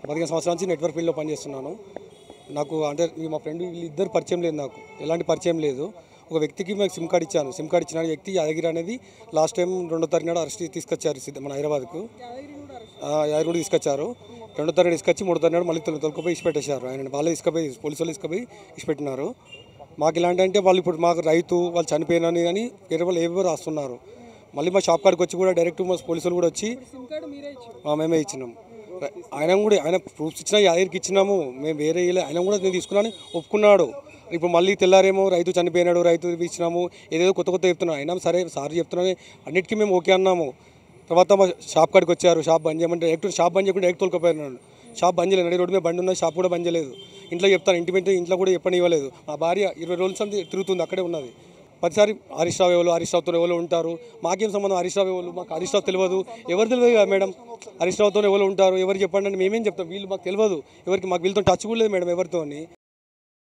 15 సంవత్సరాల నుంచి నెట్వర్క్ ఫీల్డ్లో పనిచేస్తున్నాను. నాకు అంటే మా ఫ్రెండ్ వీళ్ళిద్దరు పరిచయం లేదు, నాకు ఎలాంటి పరిచయం లేదు. ఒక వ్యక్తికి నాకు సిమ్ కార్డ్ ఇచ్చాను. సిమ్ కార్డ్ ఇచ్చిన వ్యక్తి యాదగిరి అనేది లాస్ట్ టైం 2వ తారీఖు నాడు అరెస్ట్ తీసుకొచ్చారు మన హైదరాబాద్కు. యాదగిరి తీసుకొచ్చారు. 2వ తారీఖు తీసుకొచ్చి 3వ తారీఖు నాడు మళ్ళీ తొలకపోయి ఇచ్చిపెట్టేశారు. ఆయన వాళ్ళే తీసుకుపోయి పోలీసు వాళ్ళు తీసుకుపోయి ఇచ్చిపెట్టినారు. మాకు ఇలాంటి అంటే వాళ్ళు ఇప్పుడు మాకు రైతు వాళ్ళు చనిపోయినని కానీ వేరే వాళ్ళు ఎవరు రాస్తున్నారు. మళ్ళీ మా షాప్ కాడికి వచ్చి కూడా డైరెక్ట్ మా పోలీసులు కూడా వచ్చి మేమే ఇచ్చినాం. ఆయన ప్రూఫ్స్ ఇచ్చినా యాదగిరికి ఇచ్చినాము. మేము వేరే ఆయన కూడా నేను తీసుకున్నాను ఒప్పుకున్నాడు. ఇప్పుడు మళ్ళీ తెల్లారేమో రైతు చనిపోయినాడు, రైతు ఇచ్చినాము, ఏదేదో కొత్త చెప్తున్నాను. అయినా సరే సార్ చెప్తున్నాను, అన్నిటికీ మేము ఓకే అన్నాము. తర్వాత మా షాప్ కాడికి వచ్చారు. షాప్ బంద్ చేయమంటే డైరెక్ట్ షాప్ బంద్ చేయకుండా డైరెక్ట్ తోలుకపోయినాడు. షాప్ బంద్ చేయలేదు. నడి రోడ్డు మీద బండి ఉన్న షాప్ కూడా బంద్ చేయలేదు. ఇంట్లో చెప్తాను, ఇంట్లో కూడా చెప్పనివ్వలేదు. మా భార్య 20 రోజుల నుంచి తిరుగుతుంది, అక్కడే ఉన్నది. ప్రతిసారి హరీష్ రావు హరీష్ రావుతో ఎవరు ఉంటారు, మాకేం సంబంధం, హరీష్ రావు ఎవరు, మాకు హరీష్ రావు తెలియదు, ఎవరు తెలియదు కదా మేడం. హరీష్ రావుతో ఎవరు ఉంటారు, ఎవరు చెప్పండి అని మేమేం చెప్తాం, వీళ్ళు మాకు తెలియదు ఎవరికి, మాకు వీళ్ళతో టచ్ కూడా లేదు మేడం ఎవరితో.